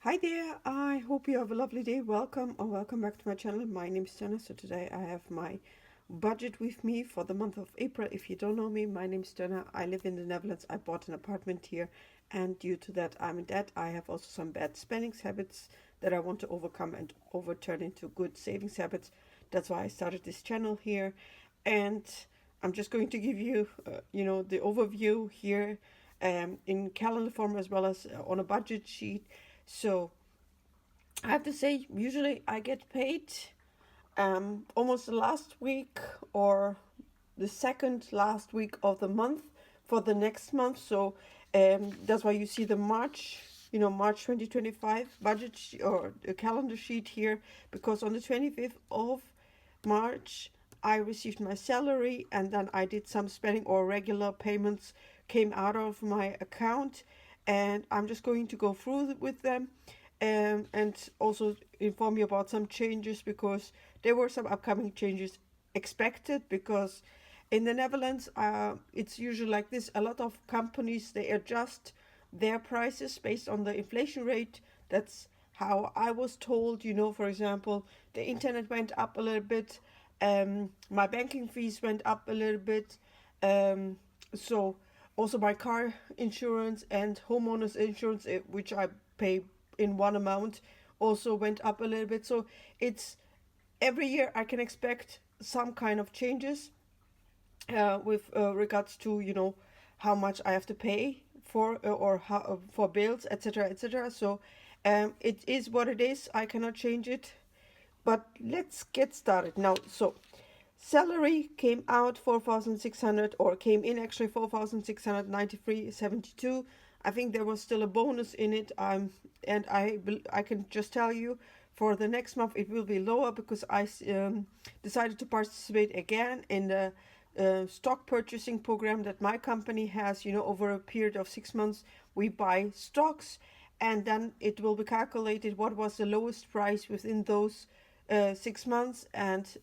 Hi there, I hope you have a lovely day. Welcome or welcome back to my channel. My name is Jenna. So today I have my budget with me for the month of April. If you don't know me, my name is Jenna. I live in the Netherlands. I bought an apartment here, and due to that I'm in debt. I have also some bad spending habits that I want to overcome and overturn into good savings habits. That's why I started this channel here, and I'm just going to give you the overview here in calendar form as well as on a budget sheet. So I have to say, usually I get paid almost the last week or the second last week of the month for the next month. So that's why you see the March 2025 budget or the calendar sheet here, because on the 25th of March I received my salary, and then I did some spending or regular payments came out of my account, and I'm just going to go through with them and also inform you about some changes, because there were some upcoming changes expected. Because in the Netherlands, it's usually like this: a lot of companies, they adjust their prices based on the inflation rate. That's how I was told. For example, the internet went up a little bit, my banking fees went up a little bit, so also my car insurance and homeowners insurance, which I pay in one amount, also went up a little bit. So it's every year I can expect some kind of changes with regards to how much I have to pay for or how, for bills, etc., etc. So it is what it is. I cannot change it. But let's get started now. So salary came out 4,600, or came in actually 4,693.72. I think there was still a bonus in it. And I can just tell you, for the next month it will be lower, because I decided to participate again in the stock purchasing program that my company has. Over a period of 6 months, we buy stocks, and then it will be calculated what was the lowest price within those 6 months, and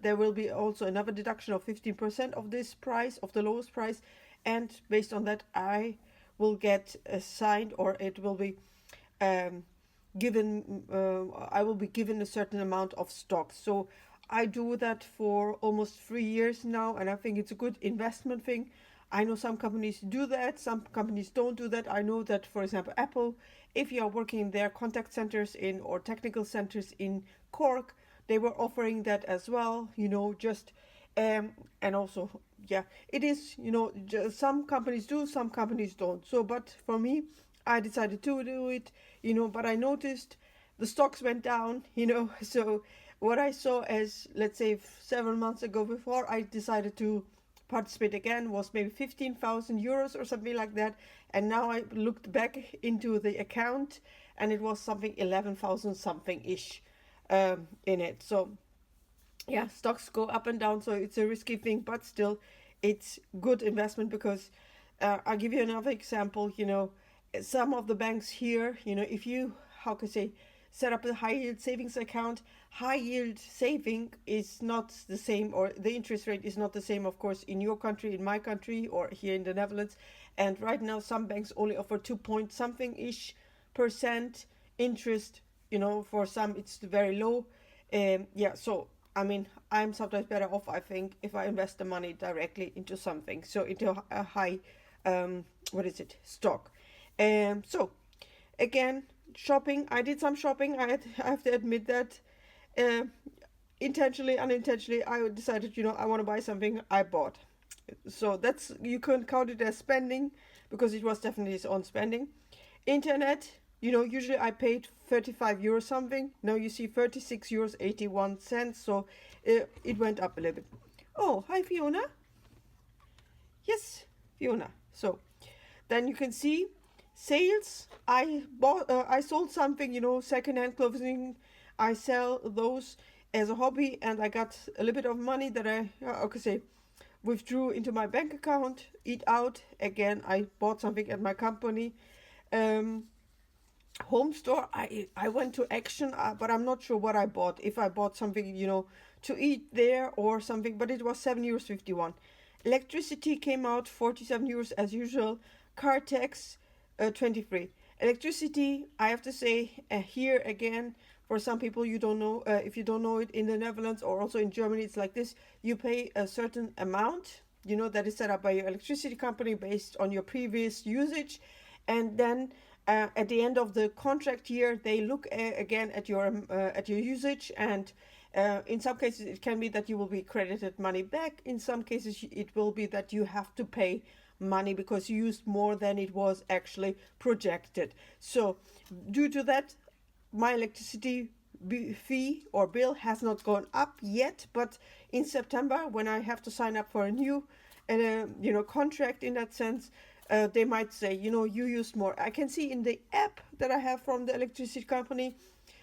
there will be also another deduction of 15% of this price, of the lowest price, and based on that I will get assigned, or it will be given. I will be given a certain amount of stocks. So I do that for almost 3 years now, and I think it's a good investment thing. I know some companies do that, some companies don't do that. I know that, for example, Apple, if you are working in their contact centers in or technical centers in Cork, they were offering that as well. Just and also, yeah, it is. Just some companies do, some companies don't. So, but for me, I decided to do it. But I noticed the stocks went down. So what I saw as, let's say, several months ago, before I decided to participate again, was maybe 15,000 euros or something like that. And now I looked back into the account, and it was something 11,000 something ish in it. So yeah, stocks go up and down, so it's a risky thing, but still it's good investment. Because I'll give you another example. Some of the banks here, if you, how can I say, set up a high yield savings account, high yield saving is not the same, or the interest rate is not the same, of course, in your country, in my country, or here in the Netherlands. And right now some banks only offer 2 point something ish percent interest. For some it's very low. Yeah, so I mean, I'm sometimes better off, I think, if I invest the money directly into something, so into a high what is it, stock. So again, shopping, I did some shopping. I have to admit that, uh, intentionally, unintentionally, I decided, I want to buy something, I bought. So that's, you can count it as spending, because it was definitely its own spending. Internet, usually I paid 35 euros something. Now you see 36 euros 81 cents. So it went up a little bit. Oh, hi Fiona. Yes, Fiona. So then you can see sales. I sold something, secondhand clothing. I sell those as a hobby, and I got a little bit of money that I, okay, say, withdrew into my bank account. Eat out again. I bought something at my company. Um, Home store, I went to Action, but I'm not sure what I bought. If I bought something, to eat there or something, but it was 7 euros 51. Electricity came out 47 euros as usual. Car tax 23. Electricity, I have to say, here again, for some people you don't know, if you don't know it, in the Netherlands or also in Germany, it's like this. You pay a certain amount, that is set up by your electricity company based on your previous usage. And then at the end of the contract year, they look again at your usage, and in some cases it can be that you will be credited money back. In some cases it will be that you have to pay money because you used more than it was actually projected. So due to that, my electricity fee or bill has not gone up yet, but in September, when I have to sign up for a new contract in that sense, they might say, you used more. I can see in the app that I have from the electricity company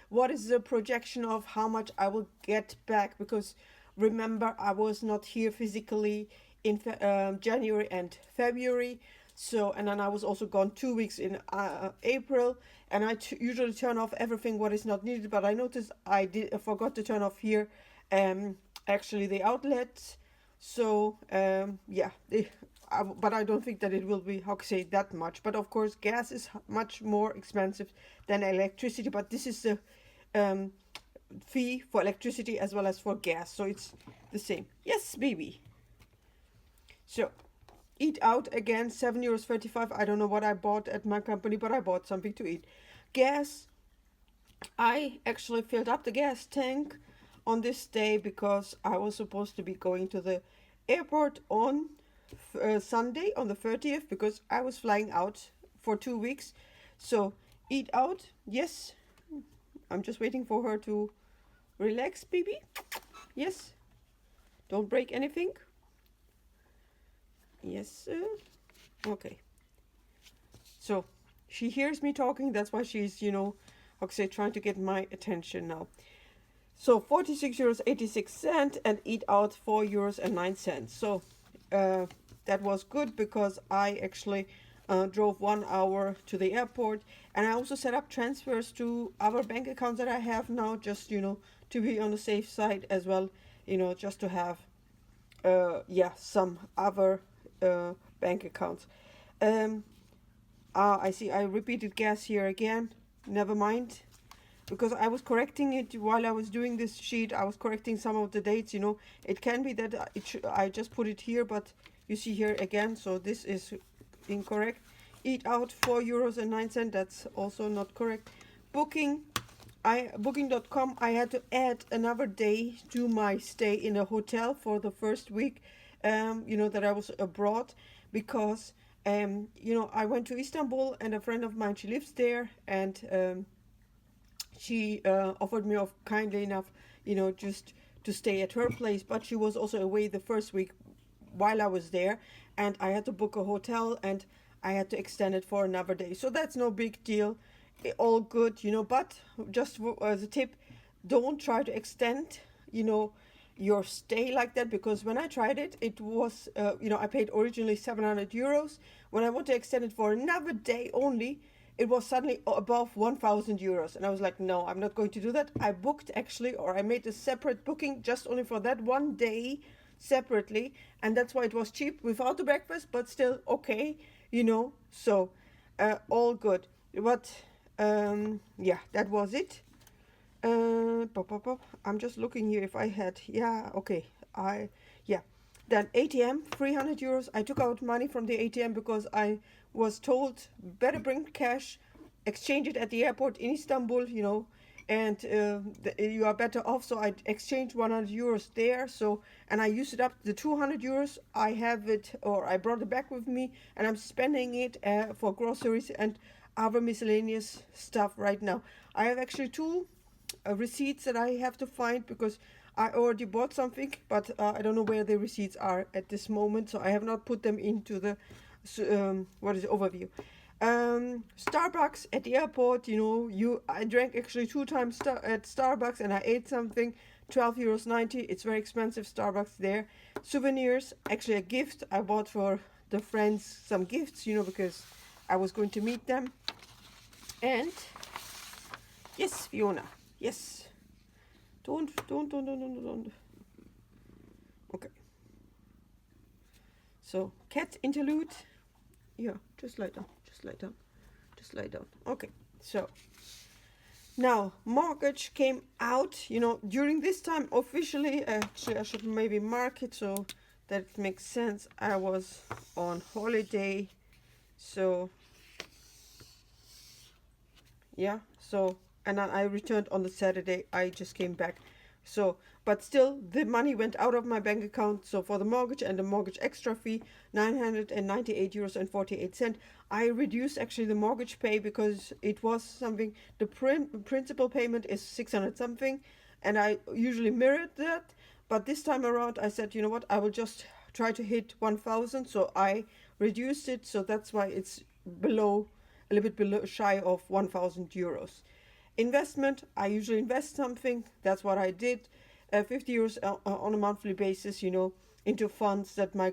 what is the projection of how much I will get back, because remember, I was not here physically in January and February. So, and then I was also gone 2 weeks in April, and I usually turn off everything what is not needed. But I noticed I forgot to turn off here, actually the outlet. So yeah, but I don't think that it will be, how to say, that much. But of course, gas is much more expensive than electricity. But this is the um, fee for electricity as well as for gas, so it's the same. Yes, baby. So eat out again, €7.35. I don't know what I bought at my company, but I bought something to eat. Gas, I actually filled up the gas tank on this day because I was supposed to be going to the airport on Sunday on the 30th, because I was flying out for 2 weeks. So eat out, yes. I'm just waiting for her to relax, baby. Yes. Don't break anything. Yes. Okay. So she hears me talking. That's why she's, how to say, trying to get my attention now. So €46.86 and eat out €4.09. So that was good because I actually drove 1 hour to the airport, and I also set up transfers to other bank accounts that I have now, just to be on the safe side as well, just to have some other bank accounts. I see I repeated gas here again. Never mind, because I was correcting it while I was doing this sheet. I was correcting some of the dates. It can be that I just put it here, but you see here again, so this is incorrect. Eat out €4.09. That's also not correct. Booking.com. I had to add another day to my stay in a hotel for the first week. That I was abroad, because I went to Istanbul, and a friend of mine, she lives there, and she offered me kindly enough, just to stay at her place. But she was also away the first week while I was there, and I had to book a hotel, and I had to extend it for another day. So that's no big deal, all good, but just as a tip, don't try to extend, your stay like that, because when I tried it, it was, I paid originally €700. When I want to extend it for another day only, it was suddenly above €1,000, and I was like, no, I'm not going to do that. I booked actually, or I made a separate booking just only for that one day separately, and that's why it was cheap without the breakfast, but still okay, so all good. But yeah, that was it. I'm just looking here if I had, yeah, okay, yeah. Then ATM, €300. I took out money from the ATM because I was told better bring cash, exchange it at the airport in Istanbul, and you are better off. So I exchanged €100 there. So, and I used it up. The €200, I have it, or I brought it back with me, and I'm spending it for groceries and other miscellaneous stuff right now. I have actually two receipts that I have to find, because I already bought something, but I don't know where the receipts are at this moment, so I have not put them into the overview. Starbucks at the airport, I drank actually 2 times at Starbucks, and I ate something, €12.90. It's very expensive, Starbucks there. Souvenirs, actually a gift I bought for the friends, some gifts, because I was going to meet them. And yes, Fiona, yes. Don't. Okay. So, cat interlude. Yeah, just lie down. Just lie down. Okay, so now mortgage came out, during this time officially. Actually, I should maybe mark it so that it makes sense. I was on holiday, so yeah, so, and then I returned on the Saturday. I just came back. So, but still, the money went out of my bank account. So for the mortgage and the mortgage extra fee, 998 euros and 48 cents. I reduced actually the mortgage pay because it was something. The principal payment is 600 something, and I usually mirrored that. But this time around, I said, you know what? I will just try to hit 1,000. So I reduced it. So that's why it's below, a little bit below, shy of 1,000 euros. Investment, I usually invest something. That's what I did. 50 euros on a monthly basis, into funds that my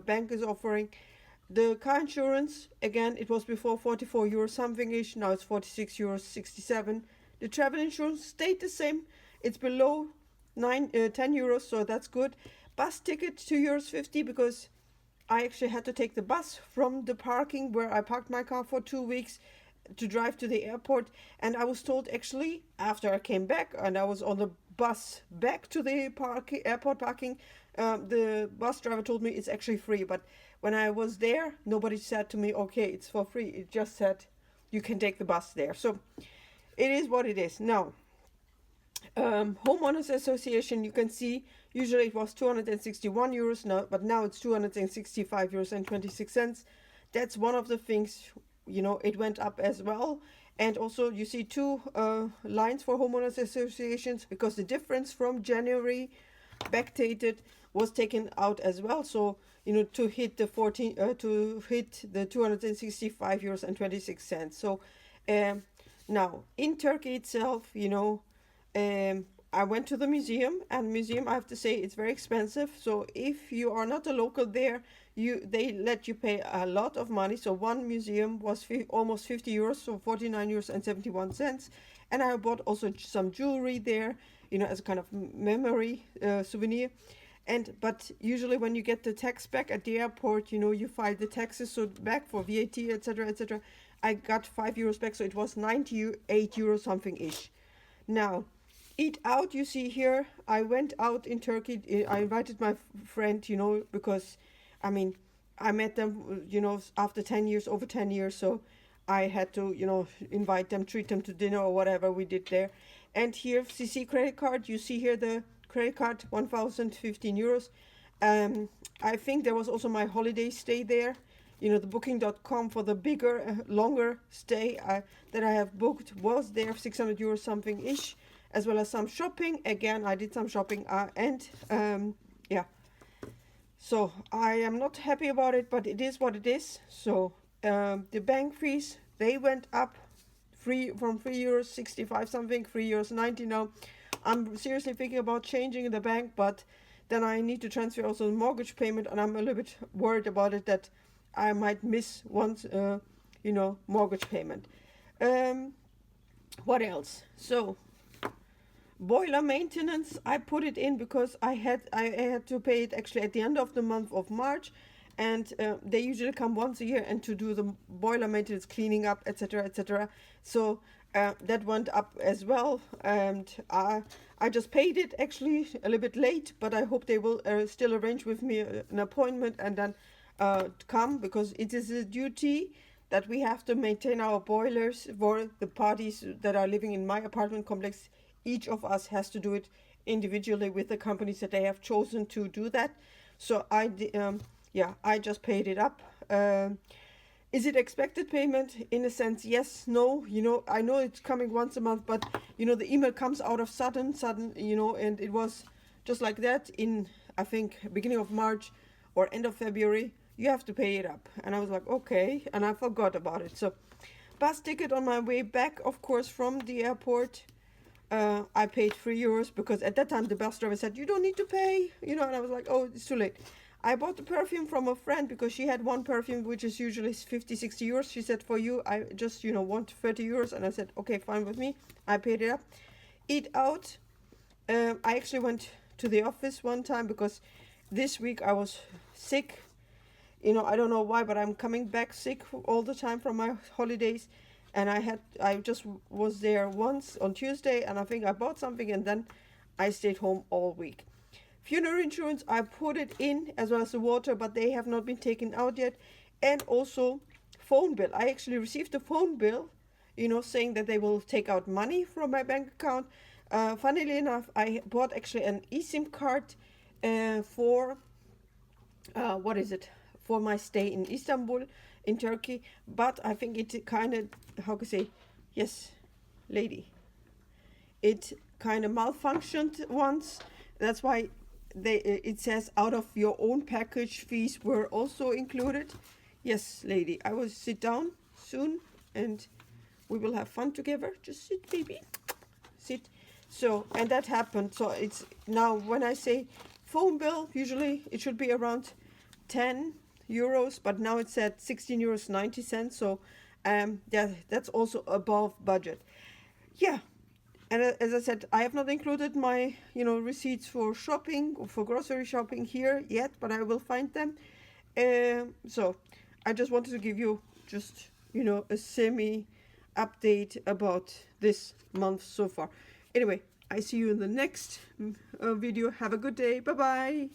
bank is offering. The car insurance, again, it was before 44 euros something ish. Now it's 46 euros 67. The travel insurance stayed the same. It's below 10 euros, so that's good. Bus ticket, 2 euros 50, because I actually had to take the bus from the parking where I parked my car for 2 weeks to drive to the airport. And I was told, actually, after I came back and I was on the bus back to the airport parking, the bus driver told me it's actually free. But when I was there, nobody said to me, okay, it's for free. It just said you can take the bus there. So it is what it is. Now, homeowners association, you can see usually it was 261 euros now, but now it's 265 euros and 26 cents. That's one of the things, it went up as well. And also you see two lines for homeowners associations, because the difference from January backdated was taken out as well. So to hit the 265 euros and 26 cents. So now in Turkey itself, I went to the museum, and museum, I have to say, it's very expensive. So if you are not a local there, they let you pay a lot of money. So one museum was almost 50 euros, so 49 euros and 71 cents. And I bought also some jewelry there, as a kind of memory souvenir. But usually when you get the tax back at the airport, you file the taxes so back for VAT, etc., etc. I got 5 euros back, so it was 98 euros something ish. Now, eat out, you see here, I went out in Turkey. I invited my friend, because I met them, after 10 years, over 10 years. So I had to, invite them, treat them to dinner or whatever we did there. And here, CC credit card, you see here the credit card, 1,015 euros. I think there was also my holiday stay there. The booking.com for the bigger, longer stay that I have booked was there, 600 euros something ish, as well as some shopping. Again, I did some shopping, yeah. So I am not happy about it, but it is what it is. So the bank fees, they went up from 3 euros 65 something, 3 euros 90 now. I'm seriously thinking about changing the bank, but then I need to transfer also the mortgage payment, and I'm a little bit worried about it that I might miss once, mortgage payment. What else? So boiler maintenance, I put it in because I had to pay it actually at the end of the month of March, and they usually come once a year and to do the boiler maintenance, cleaning up, etc., etc. So that went up as well, and I just paid it actually a little bit late, but I hope they will still arrange with me an appointment and then come, because it is a duty that we have to maintain our boilers for the parties that are living in my apartment complex. Each of us has to do it individually with the companies that they have chosen to do that. So I just paid it up. Is it expected payment? In a sense, yes, no. I know it's coming once a month, but the email comes out of sudden, and it was just like that in, I think, beginning of March or end of February. You have to pay it up. And I was like, okay, and I forgot about it. So bus ticket on my way back, of course, from the airport. I paid 3 euros because at that time the bus driver said, you don't need to pay, and I was like, oh, it's too late. I bought the perfume from a friend because she had one perfume which is usually 50, 60 euros. She said, for you, I just, want 30 euros. And I said, okay, fine with me. I paid it up. Eat out. I actually went to the office one time because this week I was sick. I don't know why, but I'm coming back sick all the time from my holidays. and I just was there once on Tuesday, and I think I bought something, and then I stayed home all week. Funeral insurance, I put it in as well as the water, but they have not been taken out yet. And also phone bill. I actually received a phone bill, saying that they will take out money from my bank account. Funnily enough, I bought actually an eSIM card for what is it? For my stay in Istanbul, in Turkey. But I think it kind of, how can I say, yes, lady. It kind of malfunctioned once. That's why it says out of your own package fees were also included. Yes, lady, I will sit down soon and we will have fun together. Just sit, baby. Sit. So, and that happened. So it's now when I say phone bill, usually it should be around 10 euros, but now it's at 16 euros 90 cents. So that's also above budget. Yeah. And as I said, I have not included my, receipts for shopping or for grocery shopping here yet, but I will find them. So I just wanted to give you just, a semi update about this month so far. Anyway, I see you in the next video. Have a good day. Bye bye.